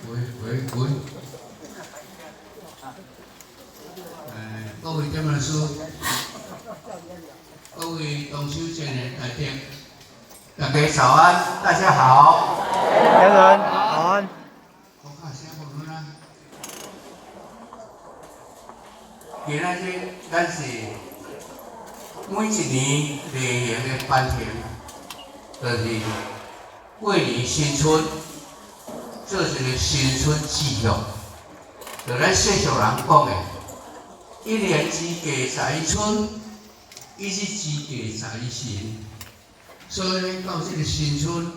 喂，各位点文书，各位同修青年大众，大家早安，大家好。家人早安。我看声无论啊。今仔日咱是每一年例行的班程，就是过年新春，做一个新春祈福。就咱世俗人讲的，一年之计在春，一日之计在晨。所以咧，到这个新春，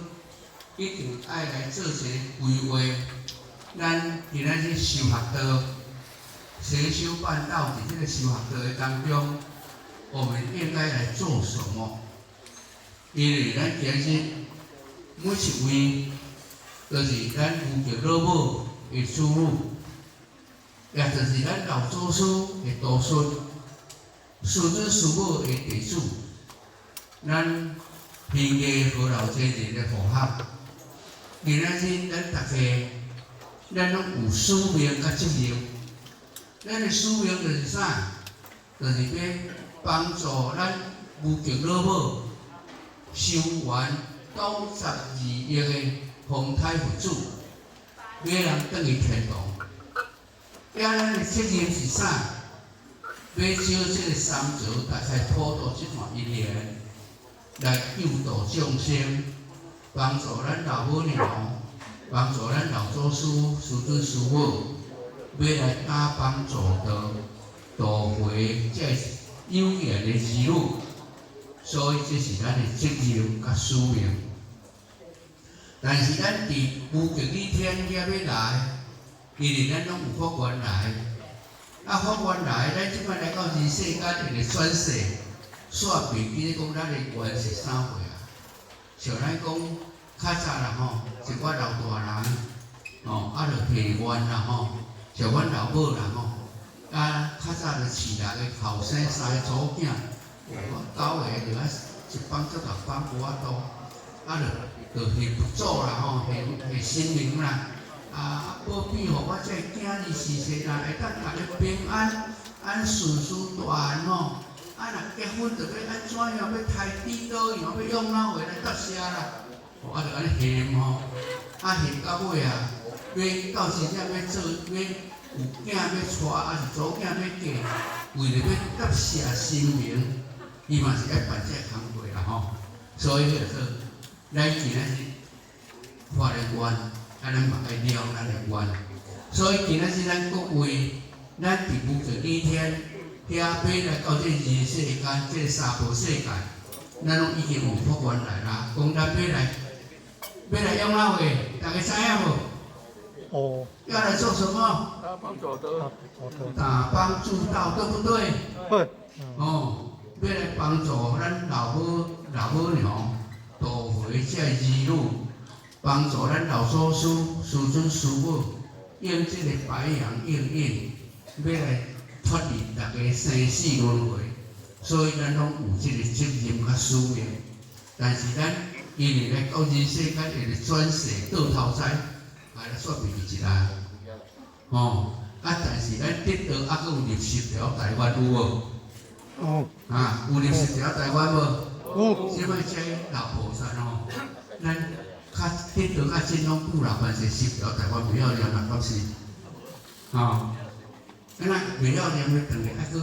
一定爱来做一个规划。咱今仔日修学道，神修办道，在这个修学道的当中，我们应该来做什么？因为咱今日每一位，都是咱有着老母的子女。也就是咱老祖师的徒孙，孙子孙母的弟子，咱平家父老这人的和合。今仔日咱大家，咱拢有使命甲责任。咱的使命就是啥？就是要帮助咱无极老母修完92亿的风胎佛祖，要人转去天堂。咱的责任是啥？要借这个三座，大家普渡这段因缘，来救度众生，帮助咱老母娘，帮助咱老祖师、师尊、师母，要来打帮助到度回这有缘的儿女。所以这是咱的责任甲使命。但是咱伫无极里天遐要来。因为咱拢有法缘来，法缘来，咱即摆来到人世间，会来转世，煞袂记咧讲咱的缘是啥货啊？像咱讲较早啦吼，一寡老大人，就提缘啦吼，像阮老母啦吼，较早就饲6个后生3个祖囝，9个就一帮接6帮无法度，就系佛祖啦吼，系神明啦。保庇互我这囝儿事实啦，会当大家平安，顺大吼。若结婚就要安怎样？要抬猪刀样？要用哪话来答谢啦？就安尼嫌吼，嫌到尾要到时阵要做，要有囝要娶，是祖囝要嫁，为了要答谢神明，伊嘛是爱办这工作啦吼。所以就说，咱今仔日发的愿。咱嘛爱了咱的愿，所以今仔日咱各位，咱伫无极里天，遐要来到这人世间，这娑婆世界，咱拢已经有福缘来啦。讲咱要来用哪话？大家知影无？要来做什么？打帮助道，对不对？对。要来帮助咱老母娘度回这儿女。帮助咱老祖师、师尊、师母用这个白羊应运，要来脱离大家生死轮回，所以咱拢有这个责任甲使命。但是咱因为来到人世间，会来转世倒头栽，来煞袂记一下。但是咱得道还佫有20条台湾有无？有20条台湾无？有。即摆这老菩萨咱。得道较真拢有啦，凡是10条台湾袂晓念啦，确实，咱袂晓念的，当然爱佫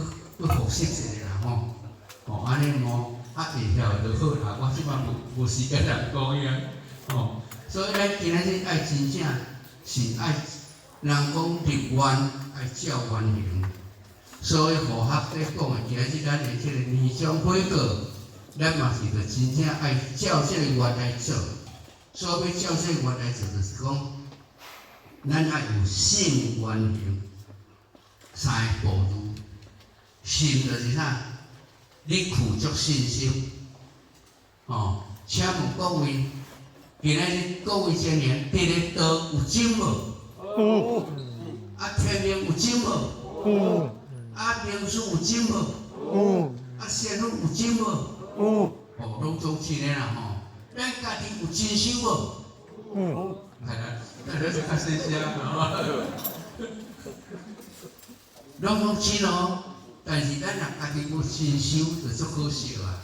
复习一下啦吼，安尼会晓就好啦。我即摆无时间来讲呀，所以咱今仔日爱真正是爱人讲立愿，爱照愿行。所以和合在讲的，今仔日咱的这个年终悔过，咱嘛是着真正爱照这个愿来做。所以要照这个愿来做，就是讲，咱爱有信、愿、行3个步骤。信就是啥？你具足信心。请问各位，今仔日各位青年，伫咧道有种无？有。天命有种无？有。名师有种无？有。仙路有种无？有。拢总真诶啦吼。咱家己有真修无？来，咱你是较细声哦。拢讲真哦，但是咱若家己有信修，就足好笑啊！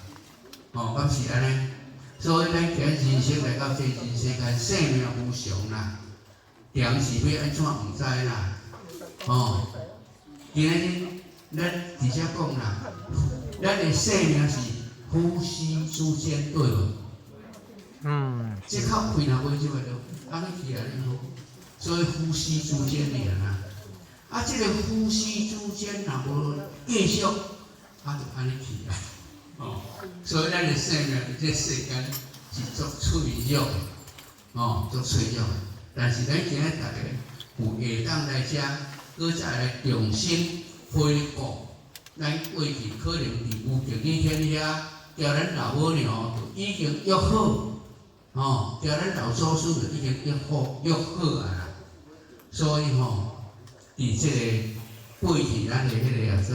哦，敢是安尼。所以咱今人生来到这人世间，生命无常啦，定是要安怎毋知啦。哦，今日咱直接讲啦，咱的生命是呼吸之间，对无？这口开若袂少个就安尼起来了好，所以呼吸之间尔啦。这个呼吸之间若无继续，就安尼起来。哦，所以咱的生命伫这世间是足脆弱的，哦，足脆弱的。但是咱今日大家有下当来遮，搁再来重新恢复咱过去可能伫有条件遐，叫咱老母娘就已经约好。哦，叫咱老祖师就已经约好啊啦，所以伫这个过去咱的迄个做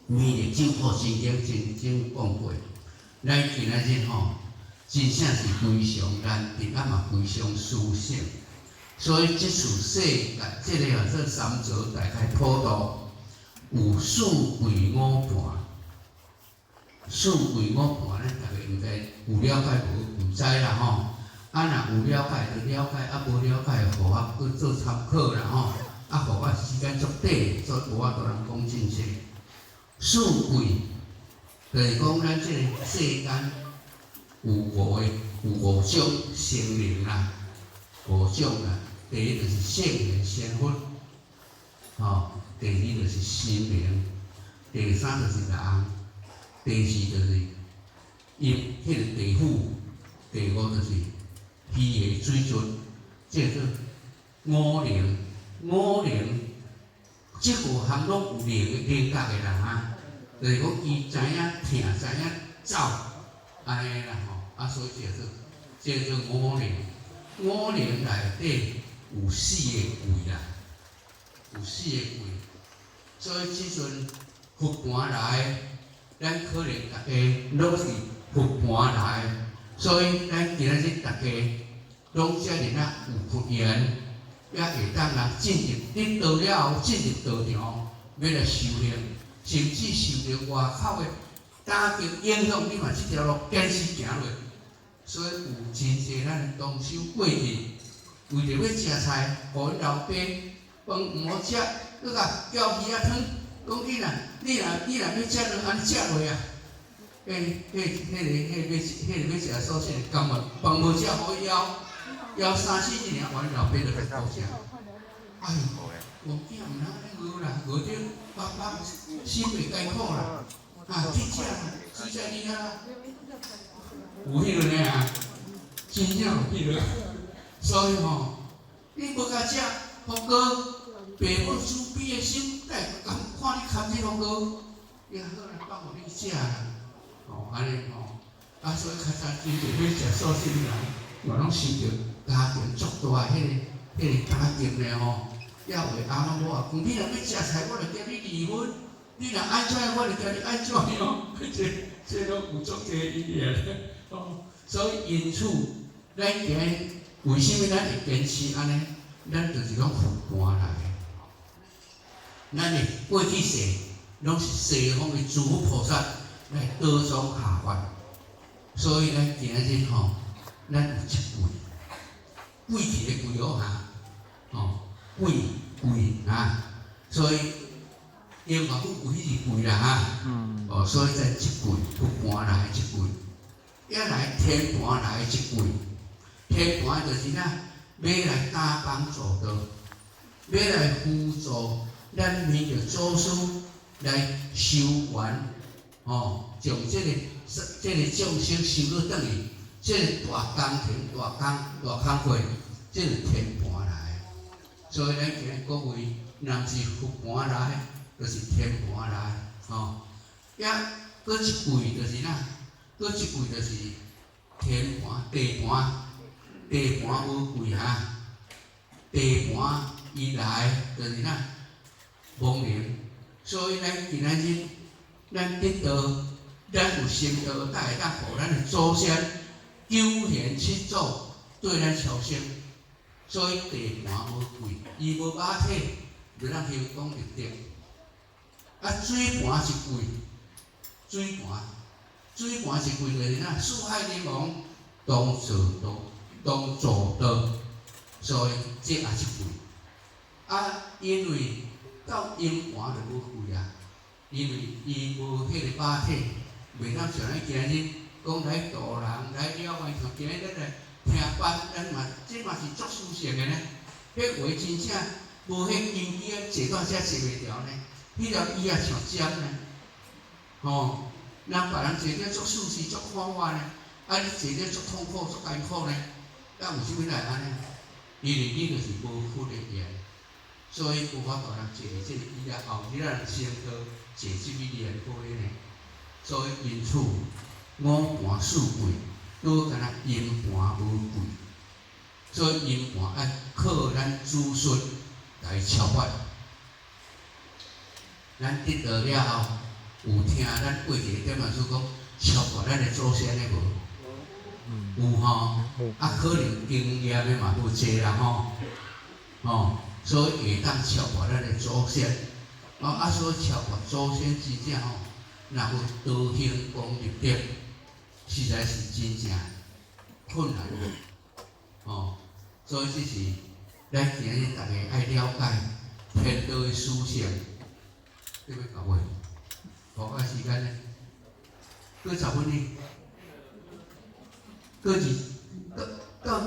弥勒净土真经讲过，咱今仔日真正是非常难得，嘛非常殊胜。所以这次世界，这个做三座大开普渡，有四位五盘。四位五盘，咱大家应该有了解无知啦吼。若有了解就了解，无了解，互我去做参考啦吼。互我时间足短，所以无法度通讲真济。四位就是讲咱这个世间有五种生灵啦，五种啦。第一就是圣人仙佛，第二就是心灵，第三就是人。第四就是阴，迄个地府；第五就是鱼的水准，这做五灵。五灵，这五项拢有灵格的人啊，就是讲伊知影听，知影走，安尼啦吼。所以这做五灵。五灵内底有四个鬼啦，有四个鬼。所以即阵佛盘来。咱可能大家拢是佛盘来，所以咱今仔日大家拢遮尔有佛缘，也会当进入你到了后进入道场，要来修行，甚至受到外口的打击影响，你嘛这条路坚持行落。所以有真济咱动手过去，为着要食菜，互因老爸饭毋好食，搁甲叫鱼仔汤。讲你若要食落，安尼食落啊？迄个要食素食，甘愿饭无食，互伊枵3、4日，完老爸就来倒食。哎呦，我囝毋通安尼饿啦，饿着爸心袂艰苦啦。去食啦，水在你啊，有迄落呢啊，真正有迄落。所以你无甲食，福哥。爸母慈悲的心，甲看你牵这风哥，也好来放互你食啦。安尼所以较早真侪要食素食的人，嘛拢受着家庭足大迄个打击呢也有阿妈母讲，你若要食菜，我就叫你离婚；你若安怎样，我就叫你安怎样。这拢有足侪意义咧。所以因此，咱今日为什么咱会坚持安尼？咱就是讲佛盘来。咱的过去世拢是西方的诸佛菩萨来道中下凡，所以咱今仔日咱有一位贵气的贵哦贵所以因嘛讲贵是贵啦所以在一贵佛盘来一贵，也来天盘来一贵，天盘就是要来打帮助道，要来辅助。咱面着祖师来修完，将这个众生修到等于，这个大工程、大工课，这是天盘来。所以咱今日各位，若是佛盘来，就是天盘来，也搁一位就是哪？搁一位就是天盘、地盘。地盘无贵地盘伊来就是哪？亡灵，所以咱今仔日，咱得道，咱有心道，才会当互咱的祖先悠然七祖对咱超生。所以地盘无贵，伊无马体，袂当休讲入德。啊，水盘是贵，水盘是贵就是哪？四海联盟同做道，所以这也是贵。啊，因为到阴盘就无贵啊，因为伊无迄个马体，袂当像咱今日讲来渡人来了解，像今日来听班，咱嘛这嘛是足舒适的呢。迄话真正无迄经济啊，坐到遮坐袂牢呢。迄条伊也上尖呢，吼，人别人坐了足舒适、足看法呢，啊你坐了足痛苦、足艰苦呢，咱有啥物来安尼？因为你就是无福的人，所以有法度人坐这个以后日人先到坐这个莲花呢。所以因此五盘四贵，都敢若阴盘无贵，所以阴盘爱靠咱子孙来超越。咱得到了后，有听咱过一个点文书讲，超越咱的祖先的无？有吼，啊可能经验的嘛无济啦吼，所以会当超越咱的祖先，所以超越祖先之者吼，若有道行功入德，实在是真正困难所以这是咱今日大家爱了解天道的属性。要到位，大概时间呢？过10分呢？过到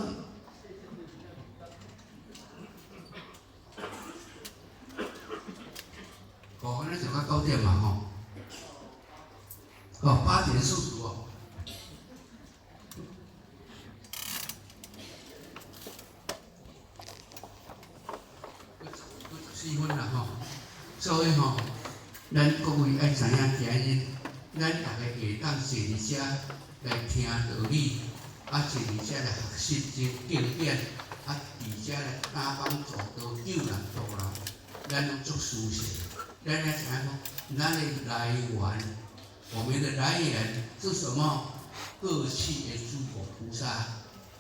5分上到9点嘛8点45哦。过14分啦所以咱各位爱知影今日，咱大家会当坐伫遮来听道理，坐伫遮来学习这经典，伫遮来打帮助道、救人助人，咱拢足舒适。咱来知影讲，咱的来源，我们的来源是什么？过去的诸佛菩萨，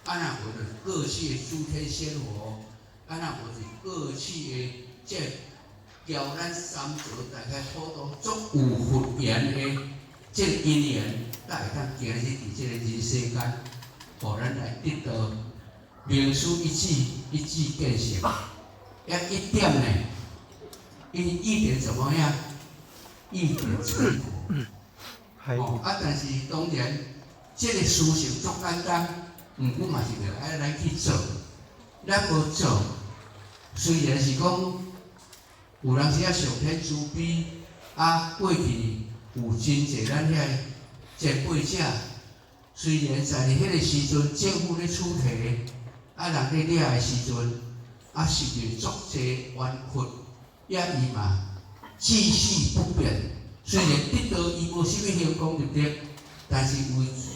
或者过去的诸天仙佛，或者过去的这。交咱三者大家普度足有福缘的这个因缘，才会当今日伫这个人世间，互咱来得到名师一指见性。一点呢，一点怎么样？一点成果。但是当然，这个事情足简单，毋过嘛是着爱来去做。咱无做，虽然是讲。有人是上天慈悲，过去有真济咱遐前辈者，虽然在迄个时阵政府咧出题，人咧掠的时阵，受着足济冤屈，伊嘛继续不变。虽然得到伊无啥物兴功入德，但是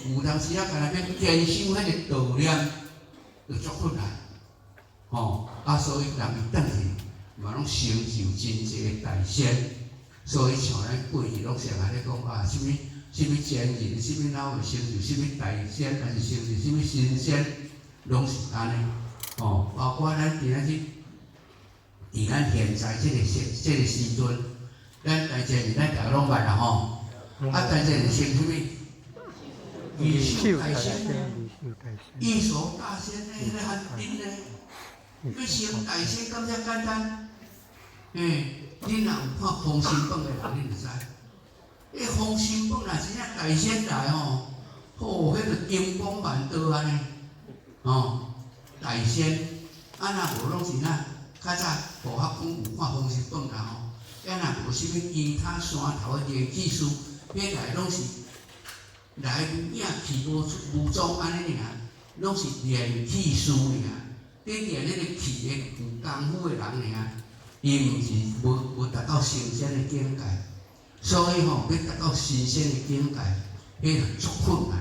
有当时敢若要坚守迄个道念，就足困难。所以人伊等去。嘛，拢成就真济大仙，所以像咱过去拢常安尼讲什么前人，什么哪会成就什么大仙，还是成就什么神仙，拢是安尼。包括咱今仔日，伫咱现在这个时阵，咱大仙人咱大家拢捌啦大仙人成什么？玉秀大仙呢？玉手大仙呢？迄个汉丁呢？要成大仙敢遮简单？恁若有看《封神榜》的人，恁就知。迄《封神榜》若真正大仙来迄个金光万道安尼，大仙，若无拢是较早科学讲有看《封神榜》啦若无啥物其他山头的灵气师，迄来拢是来影气无踪安尼尔，拢是灵气师尔，咧练迄个气的有功夫的人尔。伊毋是无达到神仙的境界，所以要达到神仙的境界，迄个足困难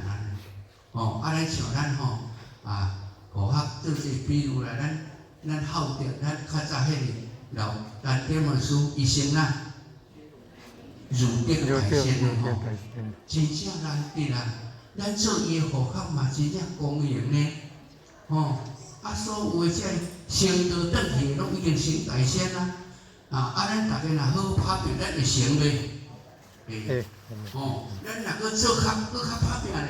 咱像咱科学就是比如来咱孝德，咱较早迄个老咱点文书医生入德大仙的真正难得啦。咱做伊的护法嘛，真正公平呢啊，所有的这成道转去，拢已经成大仙啊！啊，咱大家若好拍拼，咱会成咧。咱若搁做较拍拼咧，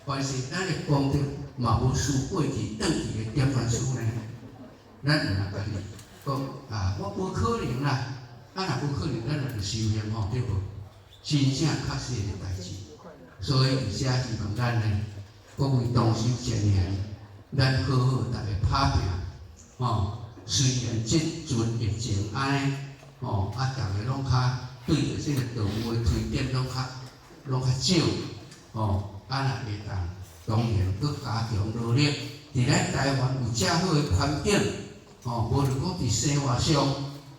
但是咱的功德嘛无输过去转去的点传师呢。咱若家己讲我无可能啦，若无可能，咱若是修行对无？真正确实的代志。所以，而且希望咱呢，各位同修前缘，咱好好大家拍拼，虽然即阵疫情安尼，大家拢较对着这个道务的推展拢较少，若会当，当然搁加强努力。伫咱台湾有遮好的环境，无论讲伫生活上，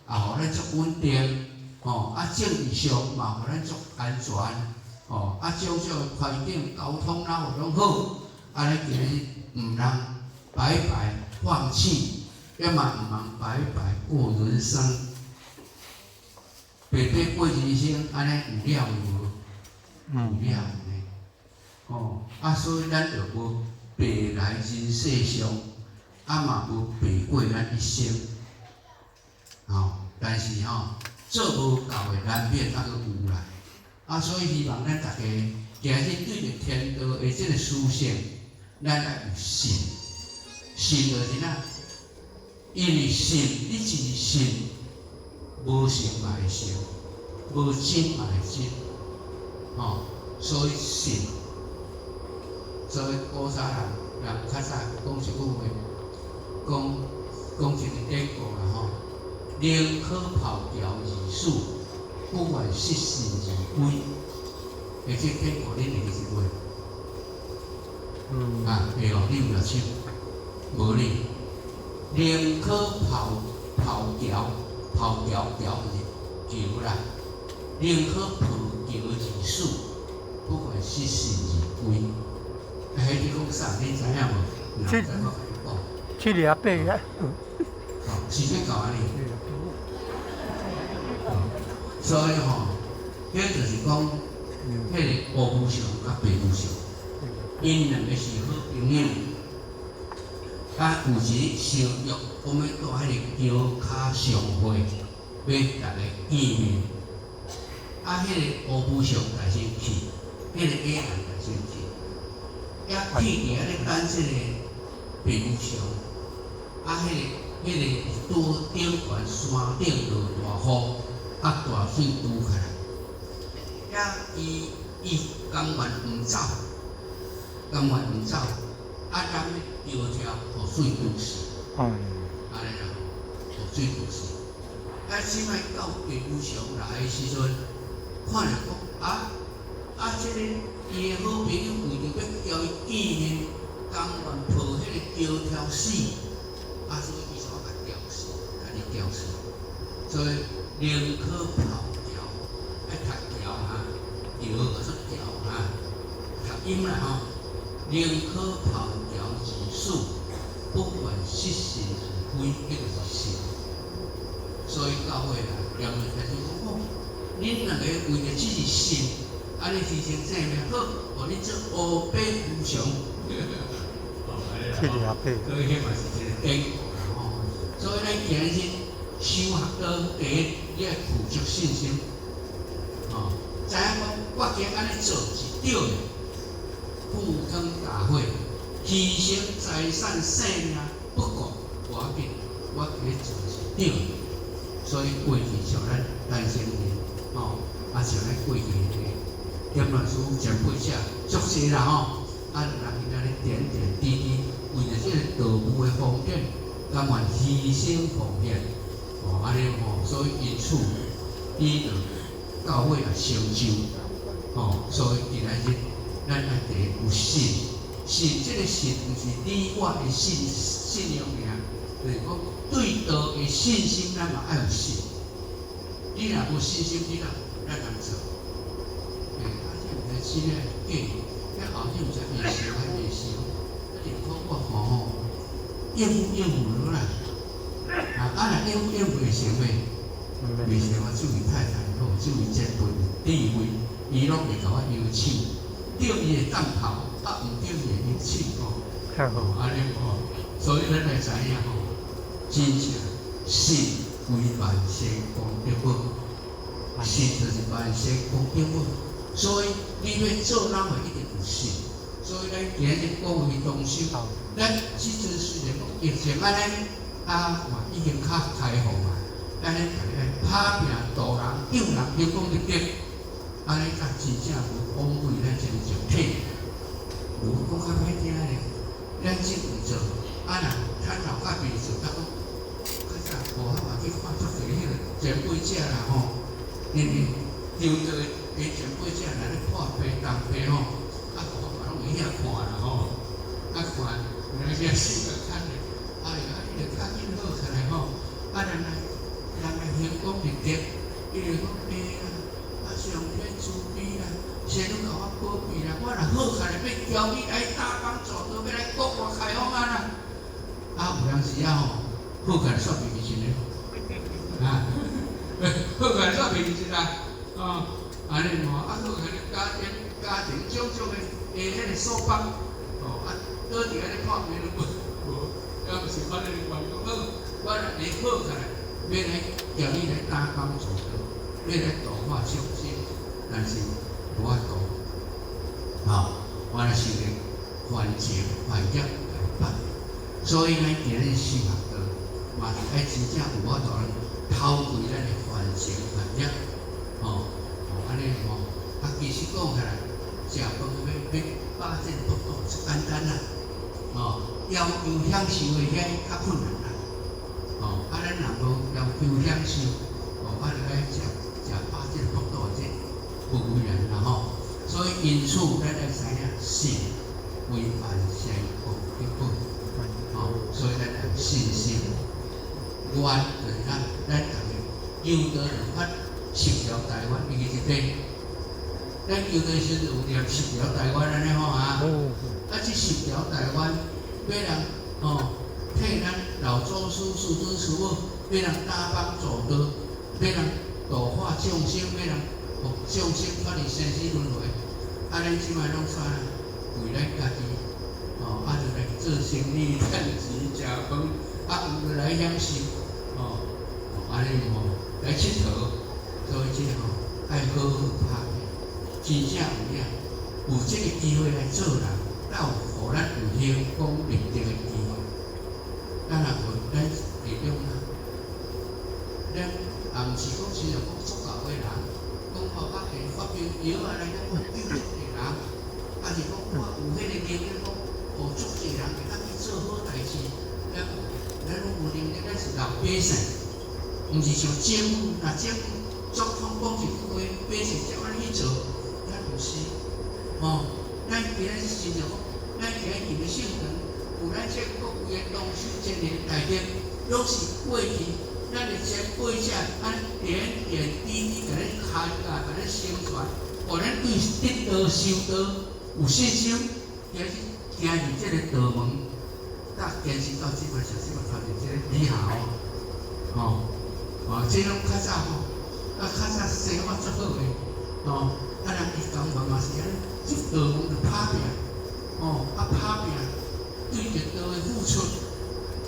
互咱足稳定，政治上嘛，互咱足安全。种种的环境、交通哪有拢好，安尼今日毋通白白放弃，也嘛毋通白白过人生。白白过人生，安尼有了无？有了呢。所以咱就无白来人世上，嘛无白过咱一生。但是做无够的难免还阁有啦。所以希望咱大家今日对着天道的这个思想，咱来有信，信就是哪？因为信，你一信，无信嘛会信，无真嘛会真，所以信。所以古早人较早讲一句话，讲一个典故啦宁可跑掉而死，不愿失信而归。这典故恁会记袂？会哦，你有了手？无哩。宁可跑掉就是桥啦，宁可跑桥而死，不愿失信而归。迄你讲啥？你知影无？再我甲你讲。728个。时间到啊哩。所以迄就是讲，迄个乌夫相甲白夫相，因两个是好朋友。有时相约，我们到迄个桥骹相会，要大家见面。迄个乌夫相大先去，迄个野人大先去。去伫咧等即个白夫相，迄个拄顶悬山顶落大雨，大水拄起来。伊甘愿毋走，人摇条河水堵死，安尼啦，河水堵死。即摆到白夫相来的时阵，看着讲即个伊的好朋友为着要交伊见面，甘愿抱迄个桥条死，所以伊才甲吊死，甲你吊死。所以宁可跑桥，爱读桥桥说桥读音啦宁可跑桥而死，不愿失信而归，迄就是信。所以教会啦，念落开始讲，恁两个为着只是信，安尼提升生命好，互你做乌白无常。728。所以迄嘛是一个典故啦所以咱今日修学道第一，你要富足信心。知影讲我今安尼做是对的，赴汤蹈火，牺牲财产性命不顾，无要紧，我今日做是对的。所以过去像咱先人，像咱过去点传师前辈者足济啦人今仔日点点滴滴，为着这个道务的方便，甘愿牺牲奉献，安尼所以因此，伊就教会也成就，所以今仔日咱爱第一有信，信这个信不是你我的信仰尔，就是讲对道的信心，咱嘛爱有信。你若无信心，你咱难做。这毋知生咧假，后日毋知会成还袂成，你看我应付落来，若应付袂成袂。袂成我这位太太好，这位前辈有智慧，伊拢会甲我邀请，对伊会当头，毋对伊会邀请太好。安尼所以咱来知影吼，真正信为万世公德母，信就是万世公德母。所以你要做哪个一定有信。所以咱今日各位同修，咱即阵虽然讲疫情安尼嘛已经较开放啊，咱咧大家打拼度人、救人、成功立德，安尼才真正有枉费咱真正体。如果讲较歹听咧，咱即份做，若趁头较袂做，较讲较早无法嘛去看足侪迄个前辈者啦吼，因为丢着诶前辈者来咧破病当病吼，伊遐看啦吼，看，那些新的看咧，伊就较紧好起来吼，人来成功立德，伊就讲上天慈悲啦，神都甲我保庇啦，我若好起来要叫你来打工做道，要来国外开放啊啦，有当时吼，好起来煞袂是呢，好起来煞袂是啦，安尼吼，好起来家庭种种诶。迄个所帮，搁伫安尼看面无，要不是反正员工好，我来好起来，要来叫你来打工做道，要来度化众生，但是无法度，我若是咧还钱还业来办，所以咱今日修学道，嘛是爱真正有法度偷开咱的还钱还业，安尼其实讲起来。食饭要饱这幅度是简单啦，要求享受的遐较困难啦，咱若无要求享受，就爱食饱这幅度这不为然啦吼。所以因此，咱来知影信为万世公德本，所以咱要信心。愿就是咱大家有道人法10条台湾伊个一块。咱有的时有念10条台湾安尼吼这10条台湾要人替咱老祖师、师尊、师母，要人打帮助道，要人度化众生，要人互众生脱离生死轮回。咱即摆拢啥呢？为咱家己，就来做生意、赚钱、食饭，有来享受，安尼来佚佗，所以这爱好好拍。真正有影，有这个机会来做人，才有互咱有成功立德的机会。咱若无，咱会中啊。咱也毋是讲是讲作教的人，讲发明药来讲救助的人，还是讲我有迄个能力讲，互足济人会当去做好代志。咱拢有能力，咱是老百姓，毋是像政府，若政府作风讲一句话，百姓照安尼去做。不是，咱今日是真正讲，咱今日的圣人，有咱这各位的同修前人内底，拢是过去咱的前辈者，点点滴滴甲咱开甲咱宣传，互咱对得道修道有信心，行入这个道门，坚持到即摆上即摆传入这个理下这种较早较早生活足好个，人伊讲话嘛是安尼，即道门就打拼，打拼对着道的付出，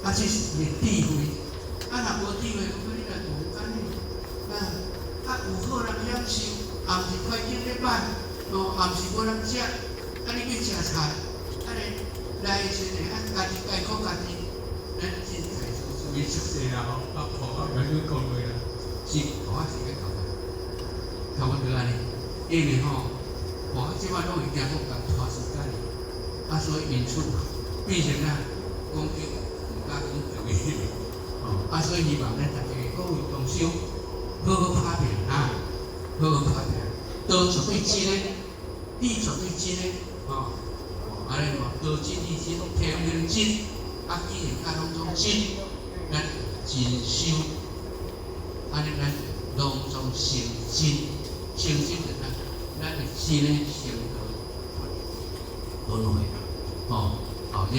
这是伊的智慧。若无智慧，讲你来无干呢？有好人享受，也毋是快景咧摆，也毋是无人食，你要食菜，来的时阵家己家顾家己，咱真财属于出世啦互我讲讲落啦，是互我是个差不多安尼。因为我即摆拢会惊讲拖时间，所以因此变成讲究唔敢讲容易，所以希望咱大家各位同修好好打拼好好打拼，道绝对真诶，理绝对真诶，安尼道真理真，天命真，既然拢总真，咱真修，安尼咱拢总成真，成真就咱的真诶成道轮回，后日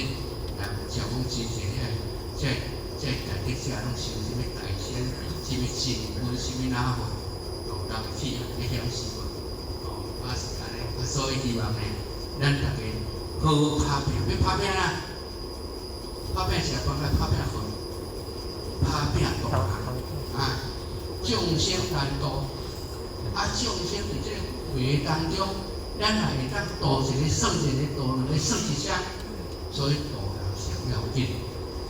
来讲讲真正这大家者拢是啥物大仙，啥物神棍，啥物哪货，人去去享受是安尼，所以希望呢，咱大家好好打拼，要打拼啦，拍拼是讲来拍拼分，拍拼大人啊，众生难度，啊众生伫这个会当中，咱也会当度一个算一个，度两个算一下，所以度人上了紧。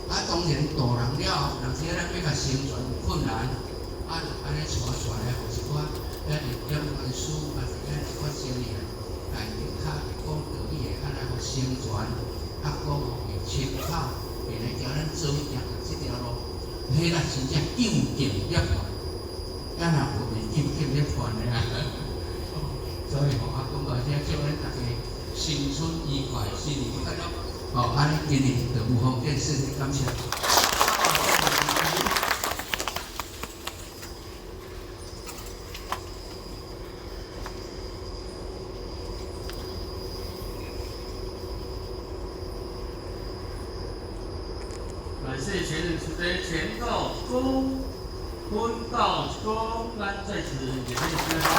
啊，当然度人了后，人家咱要甲生存有困难，啊，就安尼带出来，有一寡咱是点文书，还是咱一寡经验，但是较会讲道理的，安尼互生存，啊，讲互会参考，会来教咱做行这条路，迄若真正究竟涅槃，咱也无袂究竟涅槃的啊。所以吼，啊，讲到这，祝咱大家新春愉快，新年快乐。哦，安尼今年就无妨见识，感谢。感谢前人慈悲，前到中，坤到中，咱在此也可以跟大家。